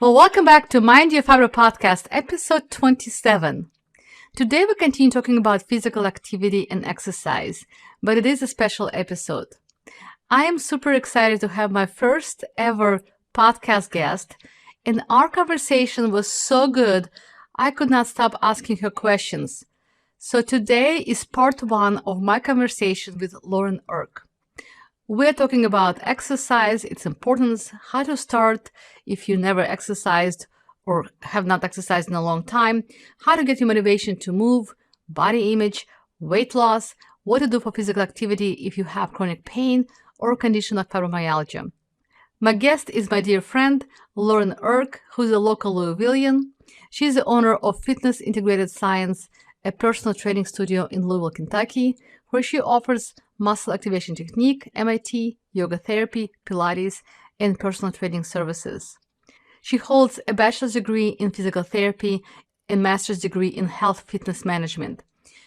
Well, welcome back to Mind Your Fibro podcast, episode 27. Today we continue talking about physical activity and exercise, but it is a special episode. I am super excited to have my first ever podcast guest, and our conversation was so good, I could not stop asking her questions. So today is part one of my conversation with Lauren Eirk. We're talking about exercise, its importance, how to start if you never exercised or have not exercised in a long time, how to get your motivation to move, body image, weight loss, what to do for physical activity if you have chronic pain or condition of fibromyalgia. My guest is my dear friend, Lauren Eirk, who's a local Louisvillian. She's the owner of Fitness Integrated Science, a personal training studio in Louisville, Kentucky, where she offers muscle activation technique, MIT, yoga therapy, Pilates, and personal training services. She holds a bachelor's degree in physical therapy and master's degree in health fitness management.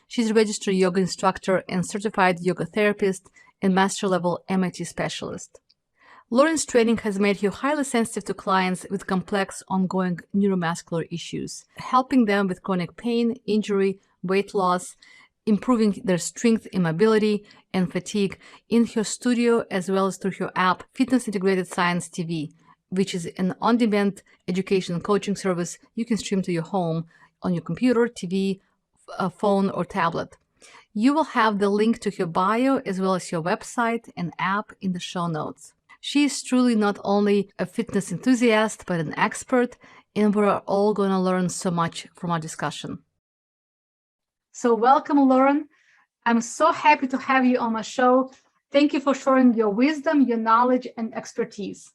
She's a registered yoga instructor and certified yoga therapist and master level MIT specialist. Lauren's training has made her highly sensitive to clients with complex ongoing neuromuscular issues, helping them with chronic pain, injury, weight loss, improving their strength and mobility and fatigue in her studio as well as through her app, Fitness Integrated Science TV, which is an on-demand education and coaching service you can stream to your home on your computer, TV, phone, or tablet. You will have the link to her bio as well as your website and app in the show notes. She is truly not only a fitness enthusiast, but an expert, and we're all going to learn so much from our discussion. So welcome, Lauren. I'm so happy to have you on my show. Thank you for sharing your wisdom, your knowledge, and expertise.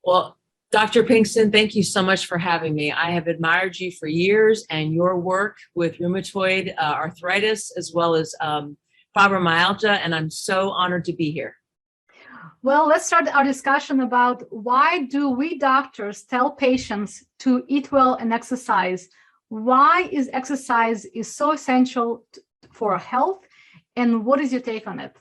Well, Dr. Pinkston, thank you so much for having me. I have admired you for years and your work with rheumatoid arthritis as well as fibromyalgia, and I'm so honored to be here. Well, let's start our discussion about why do we doctors tell patients to eat well and exercise? Why is exercise so essential for health, and what is your take on it?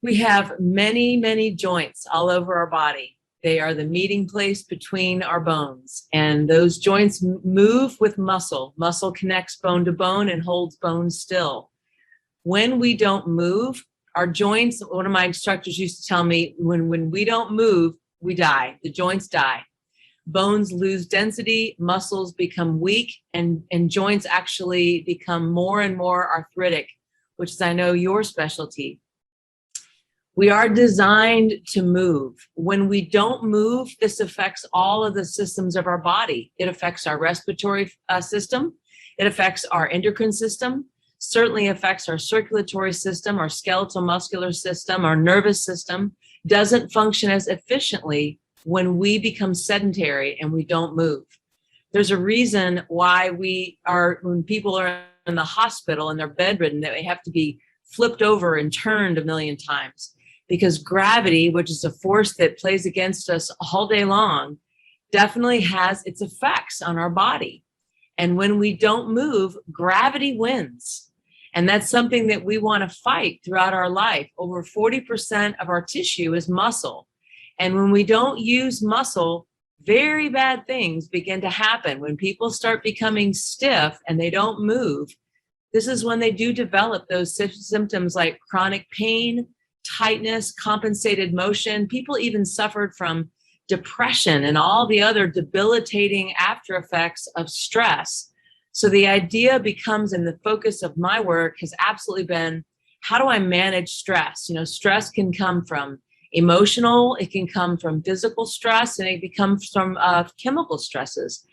We have many, many joints all over our body. They are the meeting place between our bones, and those joints move with muscle. Muscle connects bone to bone and holds bone still. When we don't move, our joints, one of my instructors used to tell me, when we don't move, we die. The joints die. Bones lose density, muscles become weak, and joints actually become more and more arthritic, which is, I know, your specialty. We are designed to move. When we don't move, this affects all of the systems of our body. It affects our respiratory system. It affects our endocrine system, certainly affects our circulatory system, our skeletal muscular system, our nervous system. Doesn't function as efficiently when we become sedentary and we don't move. There's a reason why when people are in the hospital and they're bedridden, they have to be flipped over and turned a million times, because gravity, which is a force that plays against us all day long, definitely has its effects on our body. And when we don't move, gravity wins. And that's something that we want to fight throughout our life. Over 40% of our tissue is muscle. And when we don't use muscle, very bad things begin to happen. When people start becoming stiff and they don't move, this is when they do develop those symptoms like chronic pain, tightness, compensated motion. People even suffered from depression and all the other debilitating after effects of stress. So the idea becomes, and the focus of my work has absolutely been, how do I manage stress? Stress can come from emotional, it can come from physical stress, and it becomes from chemical stresses.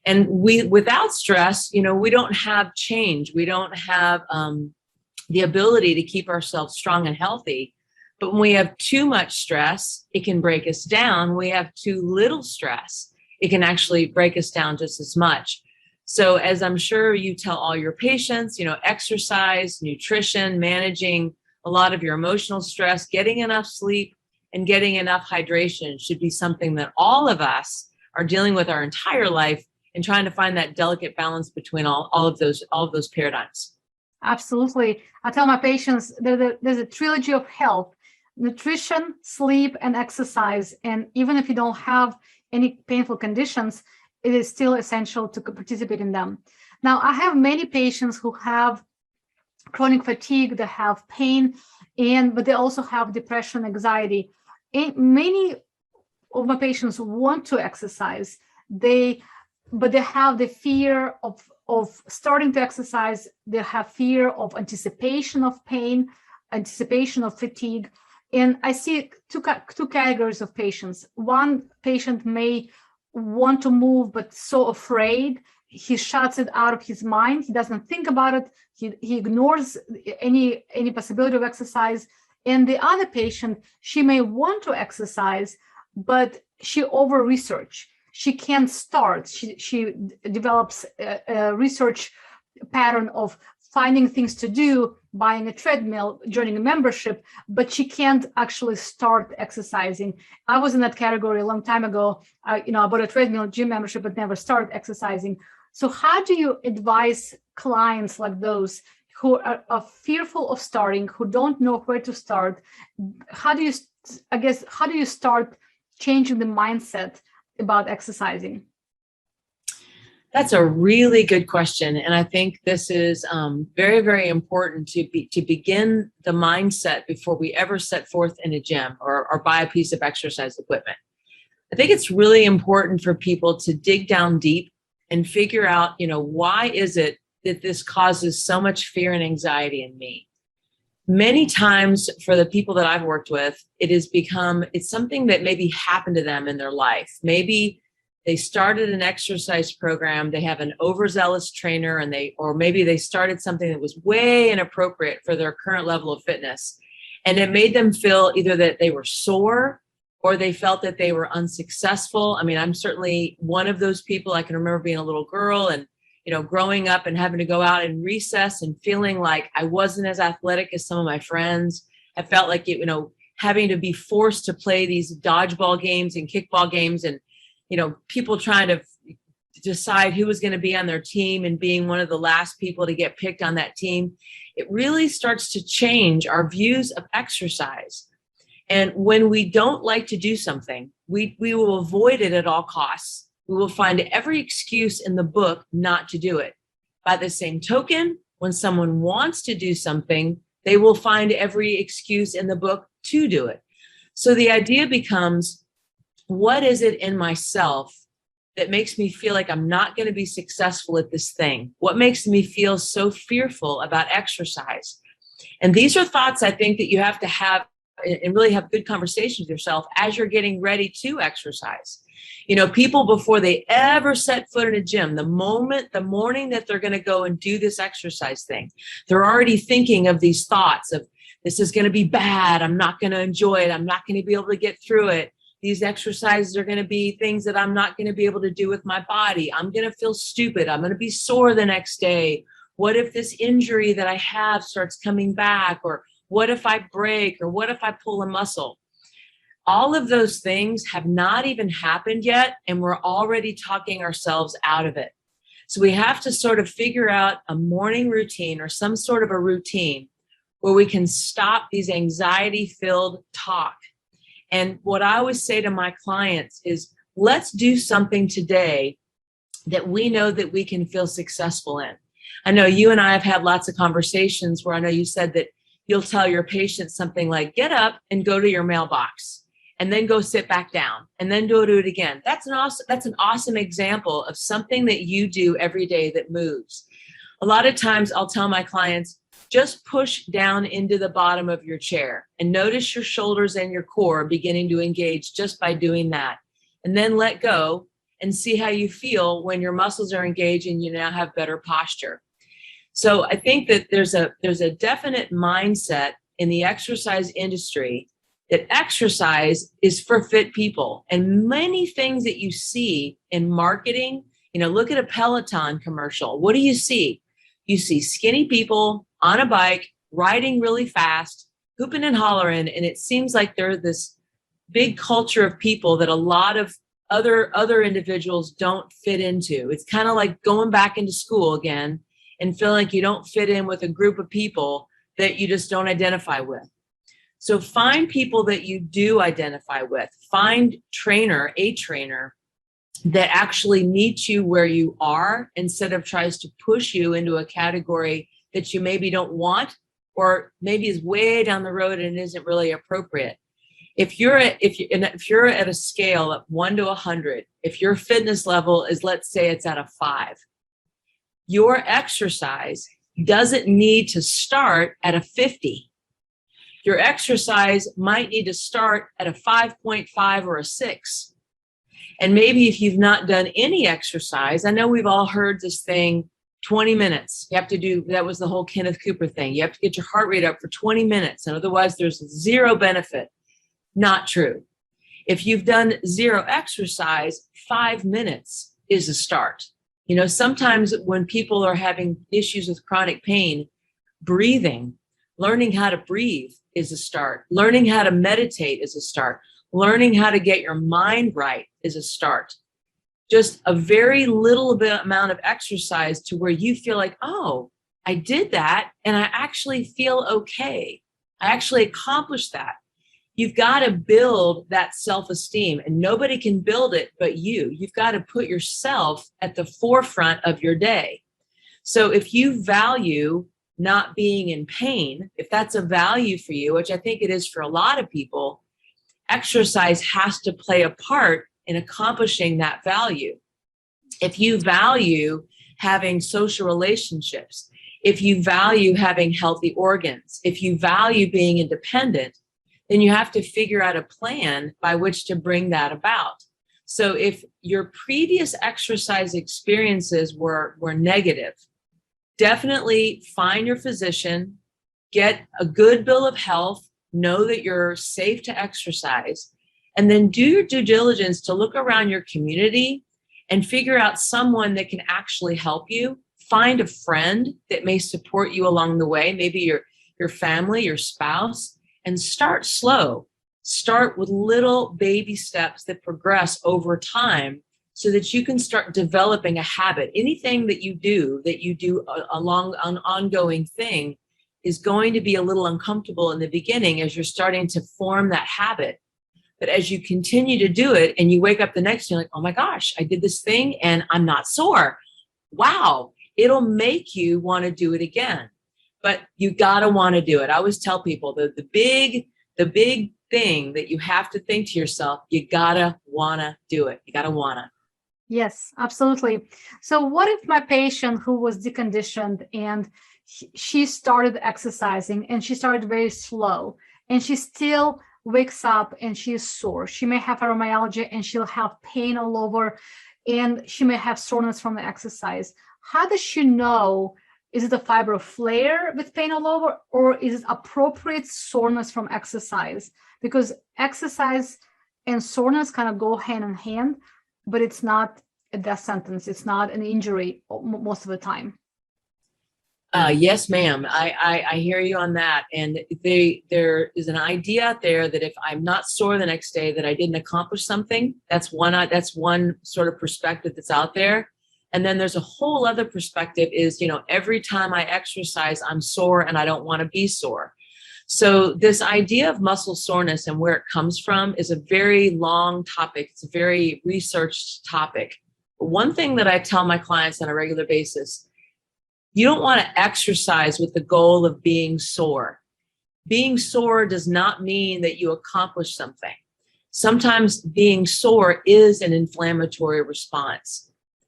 And without stress, we don't have change. We don't have the ability to keep ourselves strong and healthy. But when we have too much stress, it can break us down. When we have too little stress, it can actually break us down just as much. So as I'm sure you tell all your patients, exercise, nutrition, managing a lot of your emotional stress, getting enough sleep, and getting enough hydration should be something that all of us are dealing with our entire life, and trying to find that delicate balance between all of those paradigms. Absolutely. I tell my patients there's a trilogy of health. nutrition, sleep, and exercise. And even if you don't have any painful conditions, it is still essential to participate in them. Now, I have many patients who have chronic fatigue, they have pain, but they also have depression, anxiety. And many of my patients want to exercise, but they have the fear of starting to exercise. They have fear of anticipation of pain, anticipation of fatigue. And I see two categories of patients. One patient may want to move, but so afraid, he shuts it out of his mind. He doesn't think about it. He ignores any possibility of exercise. And the other patient, she may want to exercise, but she over-research. She can't start. She develops a research pattern of finding things to do, buying a treadmill, joining a membership, but she can't actually start exercising. I was in that category a long time ago. I bought a treadmill, gym membership, but never started exercising. So how do you advise clients like those who are fearful of starting, who don't know where to start? How do you start changing the mindset about exercising? That's a really good question. And I think this is very, very important to begin the mindset before we ever set forth in a gym or buy a piece of exercise equipment. I think it's really important for people to dig down deep and figure out, why is it that this causes so much fear and anxiety in me? Many times for the people that I've worked with, it's something that maybe happened to them in their life. Maybe they started an exercise program, they have an overzealous trainer, or maybe they started something that was way inappropriate for their current level of fitness. And it made them feel either that they were sore or they felt that they were unsuccessful. I mean, I'm certainly one of those people. I can remember being a little girl and, growing up and having to go out in recess and feeling like I wasn't as athletic as some of my friends. I felt like, having to be forced to play these dodgeball games and kickball games and, people trying to decide who was going to be on their team and being one of the last people to get picked on that team. It really starts to change our views of exercise. And when we don't like to do something, we will avoid it at all costs. We will find every excuse in the book not to do it. By the same token, when someone wants to do something, they will find every excuse in the book to do it. So the idea becomes, what is it in myself that makes me feel like I'm not going to be successful at this thing? What makes me feel so fearful about exercise? And these are thoughts I think that you have to have and really have good conversations with yourself as you're getting ready to exercise. People, before they ever set foot in a gym, the morning that they're going to go and do this exercise thing, they're already thinking of these thoughts of, this is going to be bad. I'm not going to enjoy it. I'm not going to be able to get through it. These exercises are going to be things that I'm not going to be able to do with my body. I'm going to feel stupid. I'm going to be sore the next day. What if this injury that I have starts coming back? Or what if I break? Or what if I pull a muscle? All of those things have not even happened yet, and we're already talking ourselves out of it. So we have to sort of figure out a morning routine or some sort of a routine where we can stop these anxiety-filled talk. And what I always say to my clients is, let's do something today that we know that we can feel successful in. I know you and I have had lots of conversations where I know you said that you'll tell your patients something like, get up and go to your mailbox, and then go sit back down, and then do it again. That's an awesome example of something that you do every day that moves. A lot of times I'll tell my clients, just push down into the bottom of your chair and notice your shoulders and your core beginning to engage just by doing that. And then let go and see how you feel when your muscles are engaged and you now have better posture. So I think that there's a definite mindset in the exercise industry that exercise is for fit people. And many things that you see in marketing, look at a Peloton commercial. What do you see? You see skinny people on a bike, riding really fast, hooping and hollering. And it seems like there's this big culture of people that a lot of other individuals don't fit into. It's kind of like going back into school again and feeling like you don't fit in with a group of people that you just don't identify with. So find people that you do identify with. Find a trainer that actually meets you where you are instead of tries to push you into a category that you maybe don't want, or maybe is way down the road and isn't really appropriate. If you're at a scale of 1 to 100, if your fitness level is, let's say it's at a 5, your exercise doesn't need to start at a 50. Your exercise might need to start at a 5.5 or a 6. And maybe if you've not done any exercise, I know we've all heard this thing, 20 minutes. You have to do, that was the whole Kenneth Cooper thing. You have to get your heart rate up for 20 minutes, and otherwise there's zero benefit. Not true. If you've done zero exercise, 5 minutes is a start. You know, sometimes when people are having issues with chronic pain, breathing, learning how to breathe is a start. Learning how to meditate is a start. Learning how to get your mind right is a start. Just a very little bit amount of exercise to where you feel like, oh, I did that and I actually feel okay. I actually accomplished that. You've got to build that self-esteem, and nobody can build it but you. You've got to put yourself at the forefront of your day. So if you value not being in pain, if that's a value for you, which I think it is for a lot of people, exercise has to play a part in accomplishing that value. If you value having social relationships, if you value having healthy organs, if you value being independent, then you have to figure out a plan by which to bring that about. So if your previous exercise experiences were negative, definitely find your physician, get a good bill of health, know that you're safe to exercise, and then do your due diligence to look around your community and figure out someone that can actually help you. Find a friend that may support you along the way, maybe your family, your spouse, and start slow. Start with little baby steps that progress over time so that you can start developing a habit. Anything that you do along an ongoing thing is going to be a little uncomfortable in the beginning as you're starting to form that habit. But as you continue to do it and you wake up the next day, you're like, oh my gosh, I did this thing and I'm not sore. Wow, it'll make you want to do it again. But you gotta want to do it. I always tell people that the big thing that you have to think to yourself, you gotta wanna do it. You gotta wanna. Yes, absolutely. So what if my patient who was deconditioned and she started exercising and she started very slow and she still wakes up and she is sore? She may have fibromyalgia and she'll have pain all over, and she may have soreness from the exercise. How does she know? Is it a fibro flare with pain all over, or is it appropriate soreness from exercise? Because exercise and soreness kind of go hand in hand, but it's not a death sentence. It's not an injury most of the time. Yes, ma'am. I hear you on that. And there is an idea out there that if I'm not sore the next day, that I didn't accomplish something. That's one sort of perspective that's out there. And then there's a whole other perspective is, every time I exercise, I'm sore and I don't want to be sore. So this idea of muscle soreness and where it comes from is a very long topic. It's a very researched topic. But one thing that I tell my clients on a regular basis, you don't want to exercise with the goal of being sore. Being sore does not mean that you accomplish something. Sometimes being sore is an inflammatory response.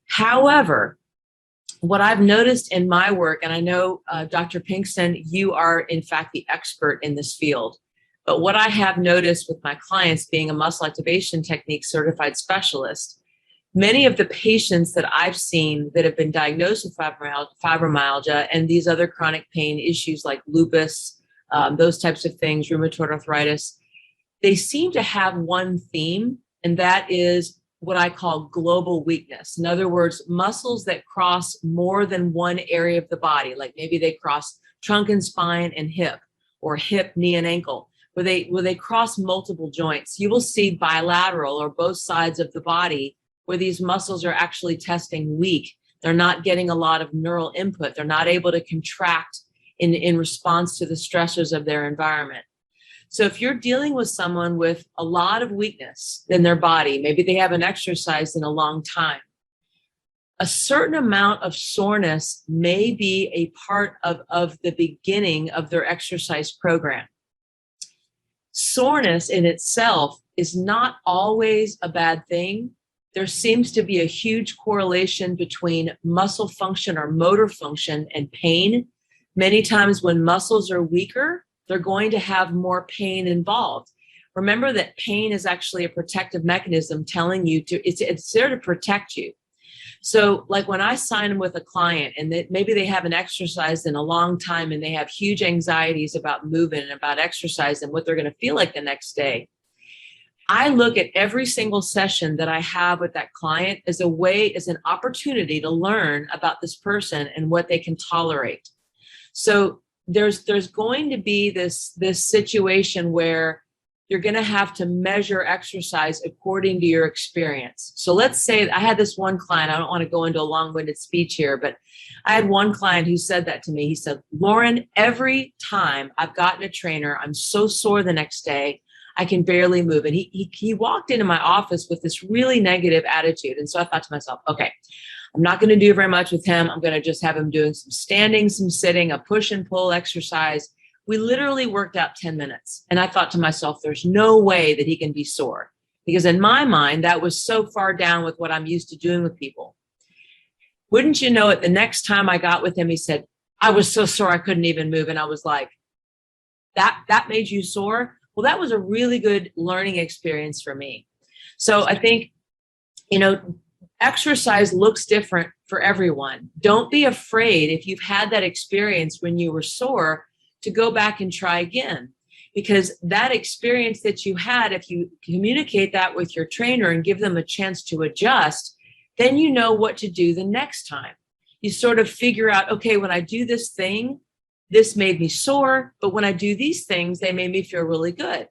However, what I've noticed in my work, and I know, Dr. Pinkston, you are in fact the expert in this field, but what I have noticed with my clients being a muscle activation technique certified specialist, many of the patients that I've seen that have been diagnosed with fibromyalgia and these other chronic pain issues like lupus, those types of things, rheumatoid arthritis, they seem to have one theme, and that is what I call global weakness. In other words, muscles that cross more than one area of the body, like maybe they cross trunk and spine and hip, or hip, knee, and ankle, where they cross multiple joints. You will see bilateral or both sides of the body where these muscles are actually testing weak. They're not getting a lot of neural input. They're not able to contract in response to the stressors of their environment. So if you're dealing with someone with a lot of weakness in their body, maybe they haven't exercised in a long time, a certain amount of soreness may be a part of the beginning of their exercise program. Soreness in itself is not always a bad thing. There seems to be a huge correlation between muscle function or motor function and pain. Many times when muscles are weaker, they're going to have more pain involved. Remember that pain is actually a protective mechanism telling you it's there to protect you. So like when I sign with a client and maybe they haven't exercised in a long time and they have huge anxieties about moving and about exercise and what they're going to feel like the next day, I look at every single session that I have with that client as an opportunity to learn about this person and what they can tolerate. So there's going to be this situation where you're going to have to measure exercise according to your experience. So let's say I had this one client, I don't want to go into a long-winded speech here, but I had one client who said that to me. He said, Lauren, every time I've gotten a trainer, I'm so sore the next day, I can barely move. And he walked into my office with this really negative attitude. And so I thought to myself, okay, I'm not going to do very much with him. I'm going to just have him doing some standing, some sitting, a push and pull exercise. We literally worked out 10 minutes. And I thought to myself, there's no way that he can be sore. Because in my mind, that was so far down with what I'm used to doing with people. Wouldn't you know it, the next time I got with him, he said, I was so sore I couldn't even move. And I was like, that made you sore? Well, that was a really good learning experience for me. So I think, exercise looks different for everyone. Don't be afraid if you've had that experience when you were sore to go back and try again, because that experience that you had, if you communicate that with your trainer and give them a chance to adjust, then you know what to do the next time. You sort of figure out, okay, when I do this thing, this made me sore, but when I do these things, they made me feel really good.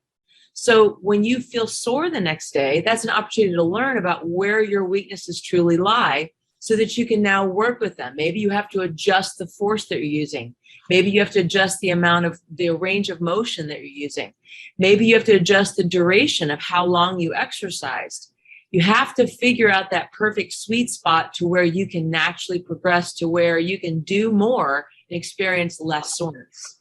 So when you feel sore the next day, that's an opportunity to learn about where your weaknesses truly lie so that you can now work with them. Maybe you have to adjust the force that you're using. Maybe you have to adjust the range of motion that you're using. Maybe you have to adjust the duration of how long you exercised. You have to figure out that perfect sweet spot to where you can naturally progress to where you can do more and experience less soreness.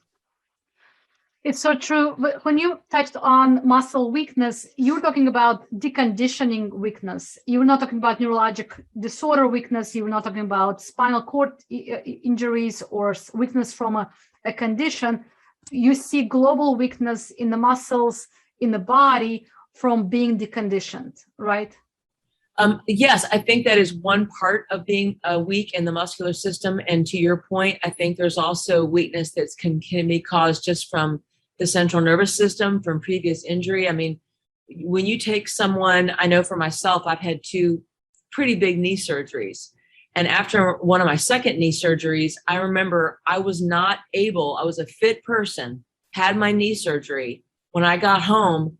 It's so true. When you touched on muscle weakness, you were talking about deconditioning weakness. You were not talking about neurologic disorder weakness. You were not talking about spinal cord injuries or weakness from a condition. You see global weakness in the muscles in the body from being deconditioned, right? Yes, I think that is one part of being weak in the muscular system. And to your point, I think there's also weakness that can be caused just from the central nervous system, from previous injury. I mean, when you take someone, I know for myself, I've had 2 pretty big knee surgeries. And after one of my second knee surgeries, I remember I was a fit person, had my knee surgery. When I got home,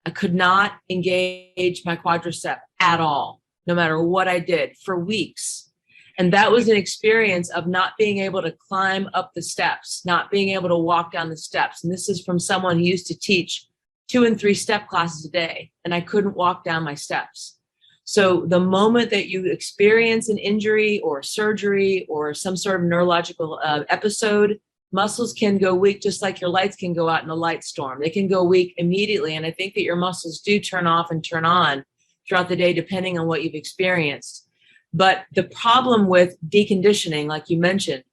I could not engage my quadricep at all, no matter what I did for weeks. And that was an experience of not being able to climb up the steps, not being able to walk down the steps. And this is from someone who used to teach 2 and 3 step classes a day, and I couldn't walk down my steps. So the moment that you experience an injury or surgery or some sort of neurological episode, muscles can go weak just like your lights can go out in a light storm. They can go weak immediately. And I think that your muscles do turn off and turn on throughout the day, depending on what you've experienced. But the problem with deconditioning, like you mentioned,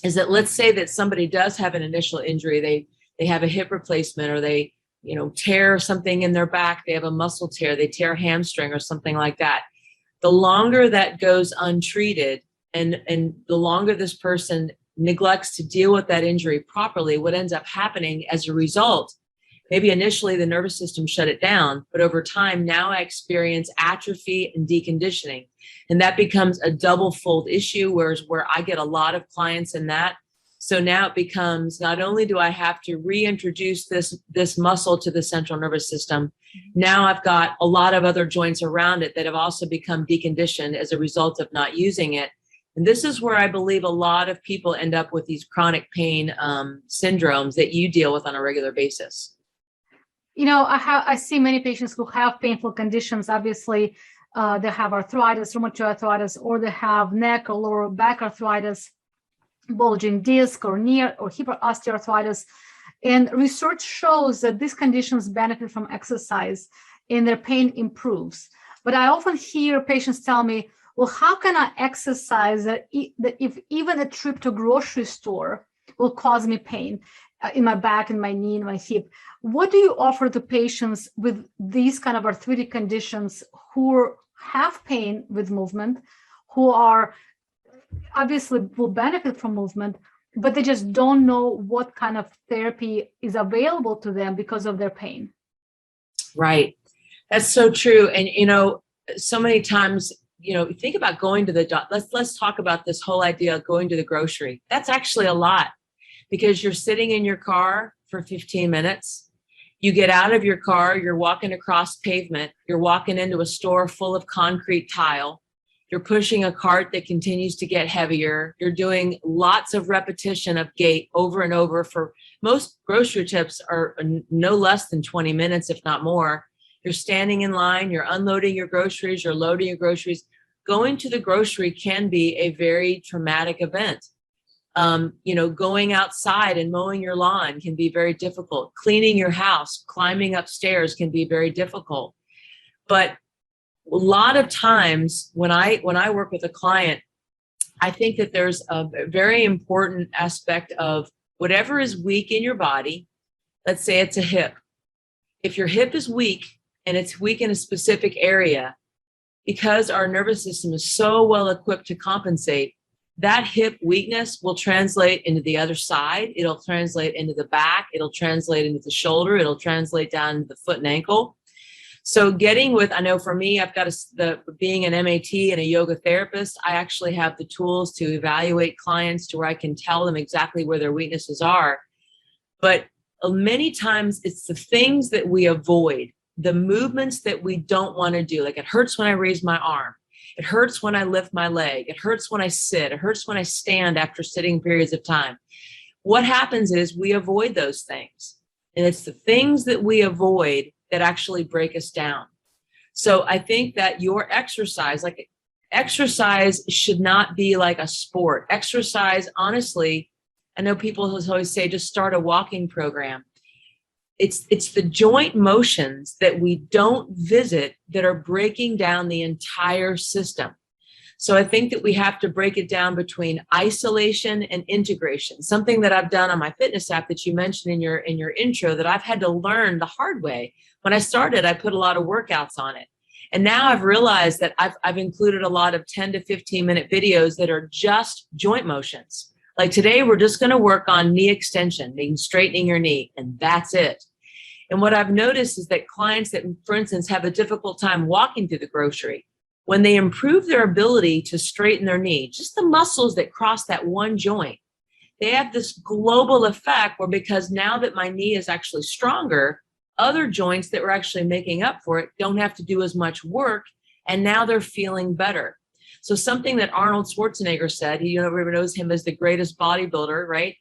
is that let's say that somebody does have an initial injury. They have a hip replacement, or they tear something in their back. They have a muscle tear. They tear a hamstring or something like that. The longer that goes untreated and the longer this person neglects to deal with that injury properly, what ends up happening as a result, maybe initially the nervous system shut it down, but over time now I experience atrophy and deconditioning. And that becomes a double-fold issue, where I get a lot of clients in that. So now it becomes, not only do I have to reintroduce this muscle to the central nervous system, now I've got a lot of other joints around it that have also become deconditioned as a result of not using it. And this is where I believe a lot of people end up with these chronic pain syndromes that you deal with on a regular basis. I see many patients who have painful conditions. Obviously, they have arthritis, rheumatoid arthritis, or they have neck or lower back arthritis, bulging disc or knee or hip osteoarthritis. And research shows that these conditions benefit from exercise and their pain improves. But I often hear patients tell me, well, how can I exercise that if even a trip to a grocery store will cause me pain in my back, in my knee, in my hip? What do you offer to patients with these kind of arthritic conditions who have pain with movement, who are obviously will benefit from movement, but they just don't know what kind of therapy is available to them because of their pain? Right. That's so true. And, so many times, think about going to the doctor. Let's talk about this whole idea of going to the grocery. That's actually a lot, because you're sitting in your car for 15 minutes. You get out of your car, you're walking across pavement, you're walking into a store full of concrete tile. You're pushing a cart that continues to get heavier. You're doing lots of repetition of gait over and over. For most grocery trips are no less than 20 minutes, if not more. You're standing in line, you're unloading your groceries, you're loading your groceries. Going to the grocery can be a very traumatic event. Going outside and mowing your lawn can be very difficult. Cleaning your house, climbing upstairs can be very difficult. But a lot of times when I work with a client, I think that there's a very important aspect of whatever is weak in your body. Let's say it's a hip. If your hip is weak and it's weak in a specific area, because our nervous system is so well equipped to compensate, that hip weakness will translate into the other side. It'll translate into the back. It'll translate into the shoulder. It'll translate down into the foot and ankle. So I know for me, I've got being an MAT and a yoga therapist, I actually have the tools to evaluate clients to where I can tell them exactly where their weaknesses are. But many times it's the things that we avoid, the movements that we don't want to do. Like, it hurts when I raise my arm. It hurts when I lift my leg. It hurts when I sit. It hurts when I stand after sitting periods of time. What happens is we avoid those things. And it's the things that we avoid that actually break us down. So I think that your exercise should not be like a sport. Exercise, honestly, I know people always say, just start a walking program. It's the joint motions that we don't visit that are breaking down the entire system. So I think that we have to break it down between isolation and integration. Something that I've done on my fitness app that you mentioned in your intro that I've had to learn the hard way. When I started, I put a lot of workouts on it. And now I've realized that I've included a lot of 10 to 15 minute videos that are just joint motions. Like today, we're just going to work on knee extension, meaning straightening your knee, and that's it. And what I've noticed is that clients that, for instance, have a difficult time walking through the grocery, when they improve their ability to straighten their knee, just the muscles that cross that one joint, they have this global effect where, because now that my knee is actually stronger, other joints that were actually making up for it don't have to do as much work, and now they're feeling better. So something that Arnold Schwarzenegger said, everyone knows him as the greatest bodybuilder, right?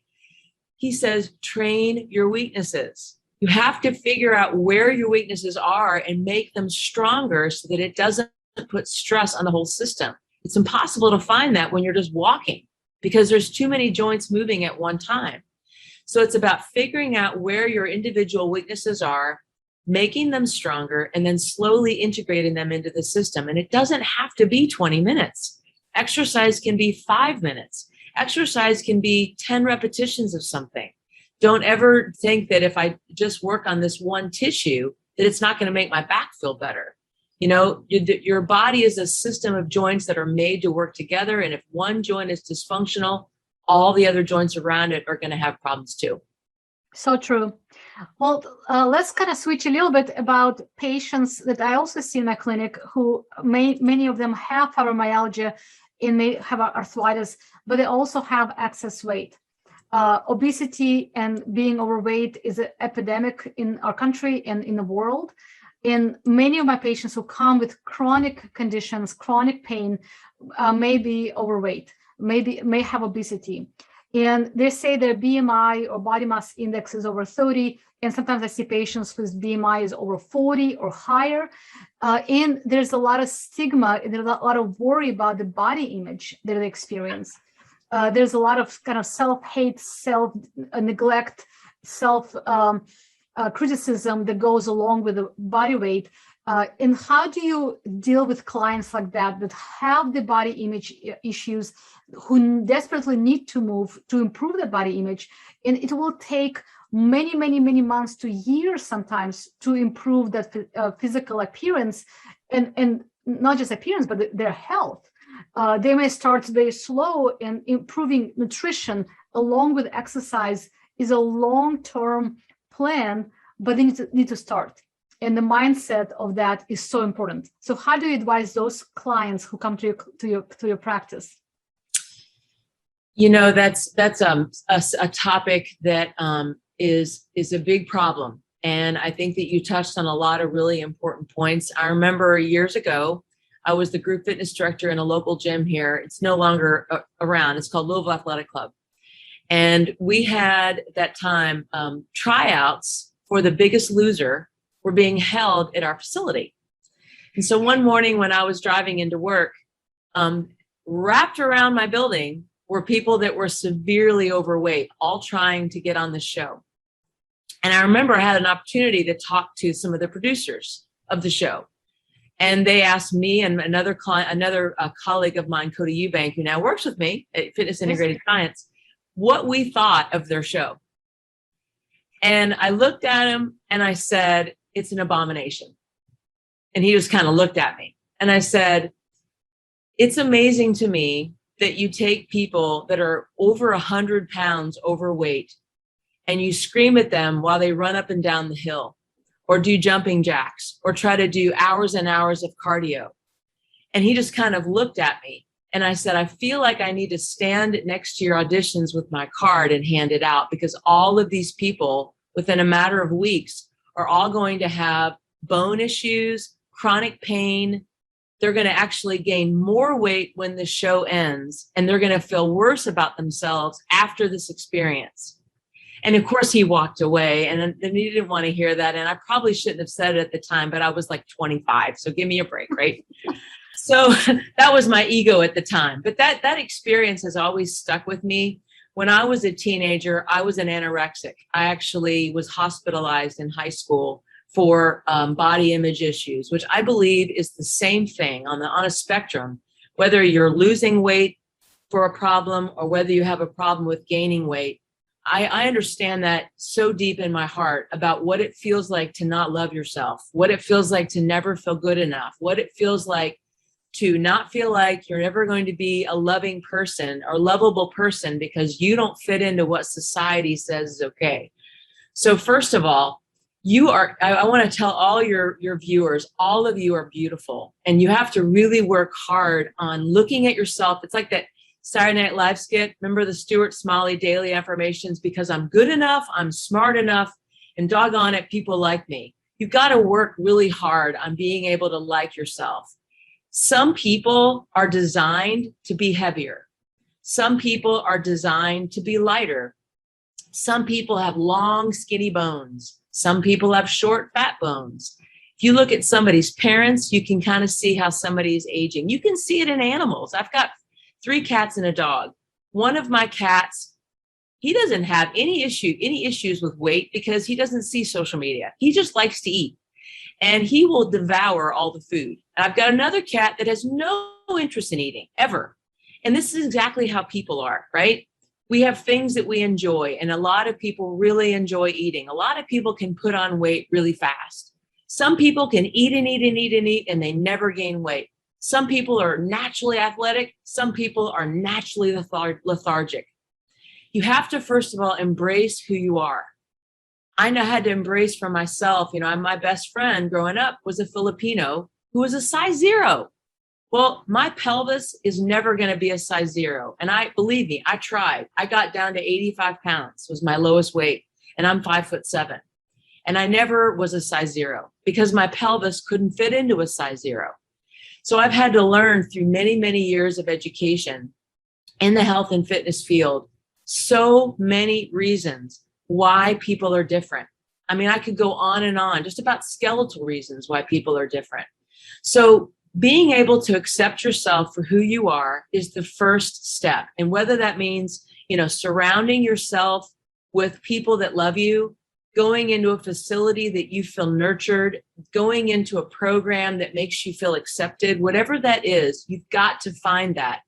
He says, train your weaknesses. You have to figure out where your weaknesses are and make them stronger so that it doesn't put stress on the whole system. It's impossible to find that when you're just walking because there's too many joints moving at one time. So it's about figuring out where your individual weaknesses are, making them stronger, and then slowly integrating them into the system. And it doesn't have to be 20 minutes. Exercise can be 5 minutes. Exercise can be 10 repetitions of something. Don't ever think that if I just work on this one tissue, that it's not going to make my back feel better. Your body is a system of joints that are made to work together. And if one joint is dysfunctional, all the other joints around it are going to have problems too. So true. Well, let's kind of switch a little bit about patients that I also see in my clinic who many of them have fibromyalgia and may have arthritis, but they also have excess weight. Obesity and being overweight is an epidemic in our country and in the world. And many of my patients who come with chronic conditions, chronic pain, may be overweight, may have obesity. And they say their BMI or body mass index is over 30. And sometimes I see patients whose BMI is over 40 or higher. And there's a lot of stigma and there's a lot of worry about the body image that they experience. There's a lot of kind of self-hate, self-neglect, self-criticism that goes along with the body weight. And how do you deal with clients like that have the body image issues, who desperately need to move to improve their body image? And it will take many, many, many months to years sometimes to improve that physical appearance, and not just appearance, but their health. They may start very slow, and improving nutrition along with exercise is a long-term plan, but they need to start. And the mindset of that is so important. So how do you advise those clients who come to your practice? You know, that's a topic that is a big problem. And I think that you touched on a lot of really important points. I remember years ago, I was the group fitness director in a local gym here. It's no longer around. It's called Louisville Athletic Club. And we had at that time tryouts for The Biggest Loser were being held at our facility. And so one morning when I was driving into work, wrapped around my building were people that were severely overweight, all trying to get on the show. And I remember I had an opportunity to talk to some of the producers of the show. And they asked me and another colleague of mine, Cody Eubank, who now works with me at Fitness Integrated Science, what we thought of their show. And I looked at him and I said, it's an abomination. And he just kind of looked at me. And I said, it's amazing to me that you take people that are over 100 pounds overweight and you scream at them while they run up and down the hill or do jumping jacks or try to do hours and hours of cardio. And he just kind of looked at me. And I said, I feel like I need to stand next to your auditions with my card and hand it out, because all of these people within a matter of weeks are all going to have bone issues, chronic pain. They're going to actually gain more weight when the show ends, and they're going to feel worse about themselves after this experience. And of course, he walked away, and then he didn't want to hear that. And I probably shouldn't have said it at the time, but I was like 25. So give me a break, right? So that was my ego at the time. But that experience has always stuck with me. When I was a teenager, I was an anorexic. I actually was hospitalized in high school for body image issues, which I believe is the same thing on a spectrum, whether you're losing weight for a problem or whether you have a problem with gaining weight. I understand that so deep in my heart about what it feels like to not love yourself, what it feels like to never feel good enough, what it feels like to not feel like you're never going to be a loving person or lovable person because you don't fit into what society says is okay. So first of all, I want to tell all your viewers, all of you are beautiful, and you have to really work hard on looking at yourself. It's like that Saturday Night Live skit. Remember the Stuart Smalley daily affirmations? Because I'm good enough, I'm smart enough, and doggone it, people like me. You've got to work really hard on being able to like yourself. Some people are designed to be heavier. Some people are designed to be lighter. Some people have long, skinny bones. Some people have short, fat bones. If you look at somebody's parents, you can kind of see how somebody is aging. You can see it in animals. I've got 3 cats and a dog. One of my cats, he doesn't have any issues with weight because he doesn't see social media. He just likes to eat. And he will devour all the food. And I've got another cat that has no interest in eating, ever. And this is exactly how people are, right? We have things that we enjoy, and a lot of people really enjoy eating. A lot of people can put on weight really fast. Some people can eat and eat and eat and eat, and they never gain weight. Some people are naturally athletic. Some people are naturally lethargic. You have to, first of all, embrace who you are. I had to embrace for myself, my best friend growing up was a Filipino who was a size 0. Well, my pelvis is never going to be a size 0. And believe me, I tried. I got down to 85 pounds was my lowest weight. And I'm 5'7". And I never was a size 0 because my pelvis couldn't fit into a size 0. So I've had to learn through many, many years of education in the health and fitness field So many reasons why people are different. I mean, I could go on and on just about skeletal reasons why people are different. So being able to accept yourself for who you are is the first step. And whether that means, surrounding yourself with people that love you, going into a facility that you feel nurtured, going into a program that makes you feel accepted, whatever that is, you've got to find that.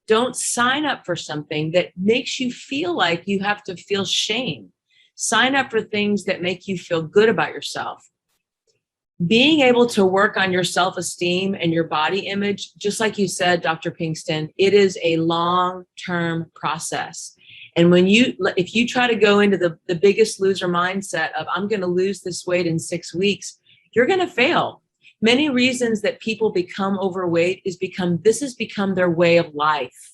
Don't sign up for something that makes you feel like you have to feel shame. Sign up for things that make you feel good about yourself. Being able to work on your self-esteem and your body image, just like you said, Dr. Pinkston, it is a long-term process. And if you try to go into the biggest loser mindset of, I'm going to lose this weight in 6 weeks, you're going to fail. Many reasons that people become overweight this has become their way of life.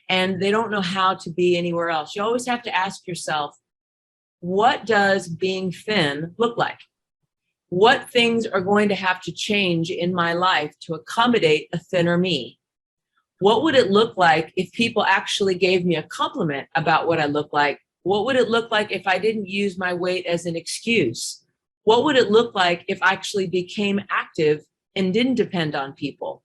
And they don't know how to be anywhere else. You always have to ask yourself, what does being thin look like? What things are going to have to change in my life to accommodate a thinner me? What would it look like if people actually gave me a compliment about what I look like? What would it look like if I didn't use my weight as an excuse? What would it look like if I actually became active and didn't depend on people?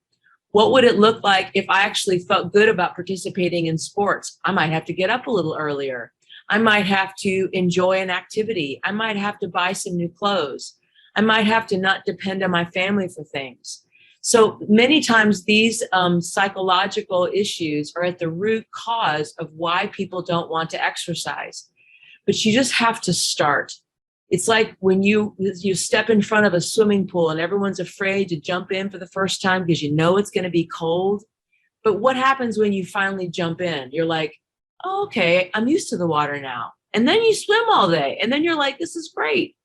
What would it look like if I actually felt good about participating in sports? I might have to get up a little earlier. I might have to enjoy an activity. I might have to buy some new clothes. I might have to not depend on my family for things. So many times these psychological issues are at the root cause of why people don't want to exercise. But you just have to start. It's like when you step in front of a swimming pool and everyone's afraid to jump in for the first time because you know it's going to be cold. But what happens when you finally jump in? You're like, oh, okay, I'm used to the water now. And then you swim all day. And then you're like, this is great.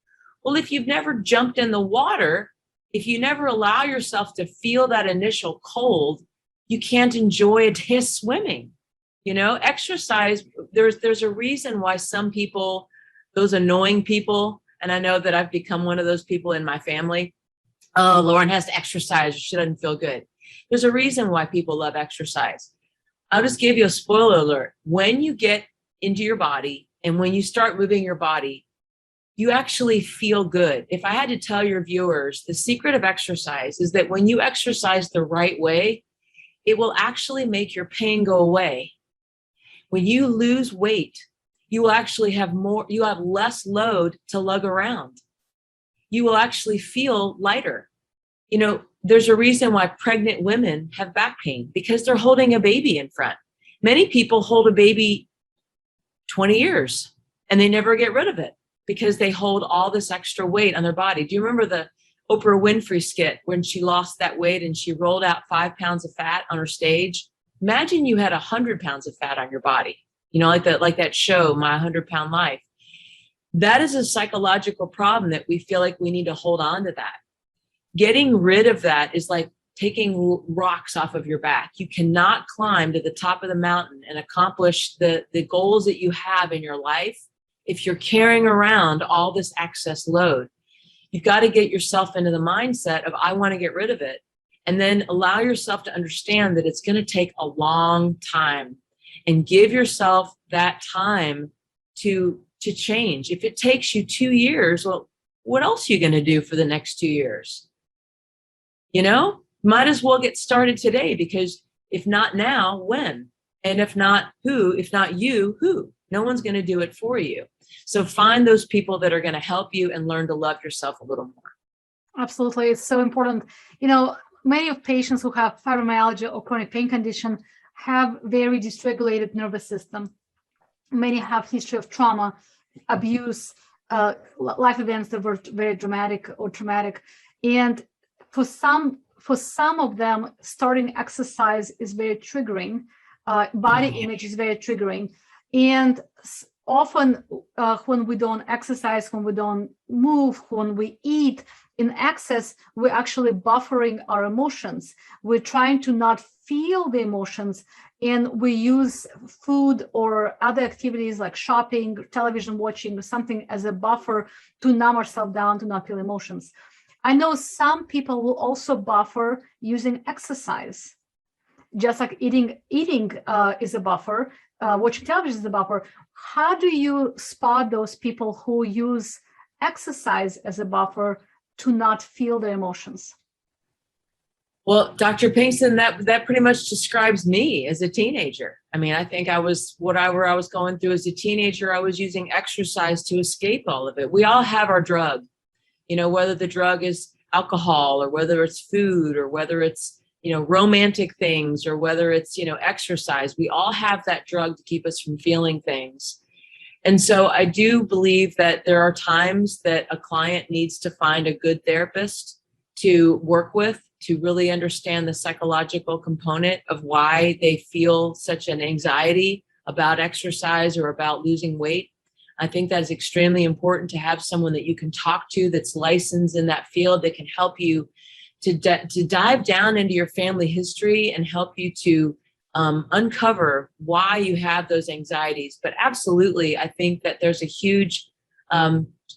Well, if you've never jumped in the water, if you never allow yourself to feel that initial cold, you can't enjoy a day of swimming. Exercise, there's a reason why some people, those annoying people, and I know that I've become one of those people in my family. Oh, Lauren has to exercise. She doesn't feel good. There's a reason why people love exercise. I'll just give you a spoiler alert. When you get into your body and when you start moving your body, you actually feel good. If I had to tell your viewers, the secret of exercise is that when you exercise the right way, it will actually make your pain go away. When you lose weight, you will actually have less load to lug around. You will actually feel lighter. There's a reason why pregnant women have back pain, because they're holding a baby in front. Many people hold a baby 20 years and they never get rid of it, because they hold all this extra weight on their body. Do you remember the Oprah Winfrey skit when she lost that weight and she rolled out 5 pounds of fat on her stage? Imagine you had 100 pounds of fat on your body, like that show, My 100-Pound Life. That is a psychological problem that we feel like we need to hold on to that. Getting rid of that is like taking rocks off of your back. You cannot climb to the top of the mountain and accomplish the goals that you have in your life if you're carrying around all this excess load. You've got to get yourself into the mindset of, I want to get rid of it. And then allow yourself to understand that it's going to take a long time, and give yourself that time to change. If it takes you 2 years, well, what else are you going to do for the next 2 years? Might as well get started today, because if not now, when? And if not who? If not you, who? No one's going to do it for you. So find those people that are going to help you and learn to love yourself a little more. Absolutely. It's so important. Many of patients who have fibromyalgia or chronic pain condition have very dysregulated nervous system. Many have history of trauma, abuse, life events that were very dramatic or traumatic. And for some of them, starting exercise is very triggering. Body image is very triggering. And often when we don't exercise, when we don't move, when we eat in excess, we're actually buffering our emotions. We're trying to not feel the emotions, and we use food or other activities like shopping, television watching, or something as a buffer to numb ourselves down, to not feel emotions. I know some people will also buffer using exercise. just like eating is a buffer, watching television is a buffer. How do you spot those people who use exercise as a buffer to not feel their emotions? Well, Dr. Pinkston, that pretty much describes me as a teenager. I mean, I think whatever I was going through as a teenager, I was using exercise to escape all of it. We all have our drug, whether the drug is alcohol or whether it's food or whether it's, romantic things or whether it's, exercise. We all have that drug to keep us from feeling things. And so I do believe that there are times that a client needs to find a good therapist to work with, to really understand the psychological component of why they feel such an anxiety about exercise or about losing weight. I think that is extremely important to have someone that you can talk to that's licensed in that field that can help you to dive down into your family history and help you to uncover why you have those anxieties. But absolutely, I think that there's a huge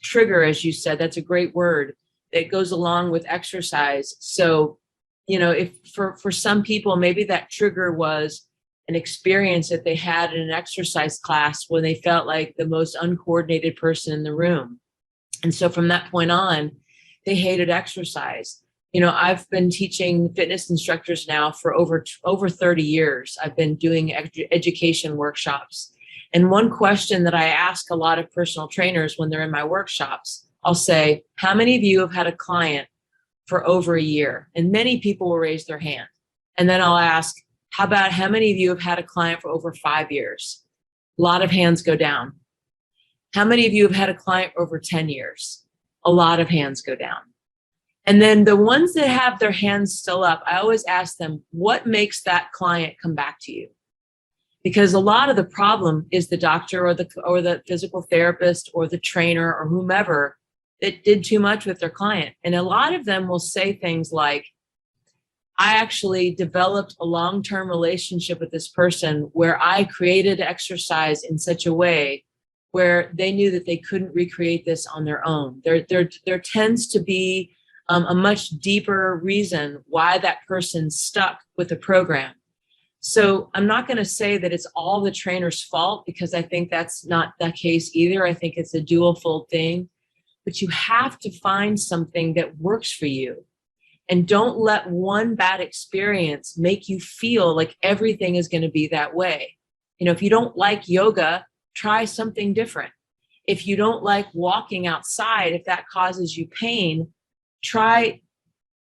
trigger, as you said, that's a great word, that goes along with exercise. So, if for some people, maybe that trigger was an experience that they had in an exercise class when they felt like the most uncoordinated person in the room. And so from that point on, they hated exercise. I've been teaching fitness instructors now for over 30 years. I've been doing education workshops. And one question that I ask a lot of personal trainers when they're in my workshops, I'll say, how many of you have had a client for over a year? And many people will raise their hand. And then I'll ask, how many of you have had a client for over 5 years? A lot of hands go down. How many of you have had a client for over 10 years? A lot of hands go down. And then the ones that have their hands still up, I always ask them, what makes that client come back to you? Because a lot of the problem is the doctor or the physical therapist or the trainer or whomever that did too much with their client. And a lot of them will say things like, I actually developed a long-term relationship with this person where I created exercise in such a way where they knew that they couldn't recreate this on their own. There tends to be a much deeper reason why that person stuck with the program. So I'm not going to say that it's all the trainer's fault, because I think that's not the case either. I think it's a dual-fold thing. But you have to find something that works for you. And don't let one bad experience make you feel like everything is going to be that way. If you don't like yoga, try something different. If you don't like walking outside, if that causes you pain, try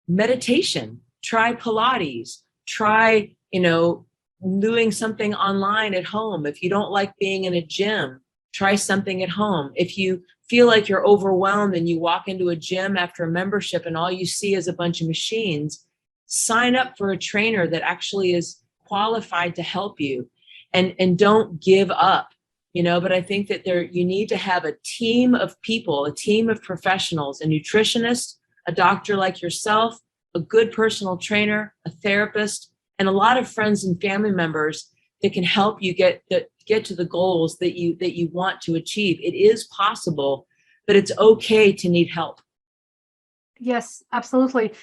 meditation, try Pilates, try, doing something online at home. If you don't like being in a gym, try something at home. If you feel like you're overwhelmed and you walk into a gym after a membership and all you see is a bunch of machines, sign up for a trainer that actually is qualified to help you, and don't give up. But I think that you need to have a team of people, a team of professionals, a nutritionist, a doctor like yourself, a good personal trainer, a therapist, and a lot of friends and family members that can help you get to the goals that you want to achieve. It is possible, but it's okay to need help. Yes, absolutely.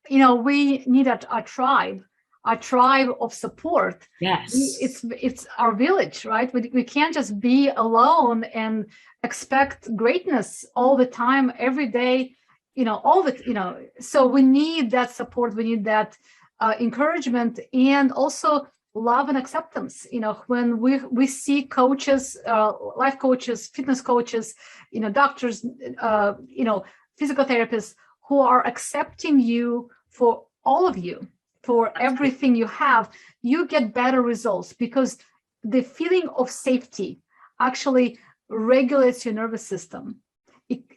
We need a tribe of support. Yes. It's our village, right? We can't just be alone and expect greatness all the time, every day, so we need that support. We need that encouragement, and also love and acceptance. When we see coaches, life coaches, fitness coaches, doctors, physical therapists who are accepting you for all of you, for everything you have, you get better results, because the feeling of safety actually regulates your nervous system.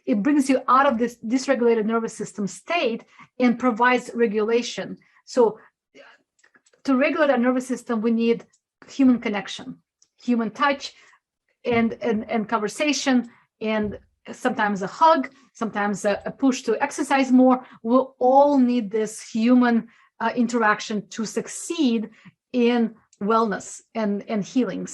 It brings you out of this dysregulated nervous system state and provides regulation. So to regulate our nervous system, we need human connection, human touch, and conversation, and sometimes a hug, sometimes a push to exercise more. We'll all need this human interaction to succeed in wellness and healing.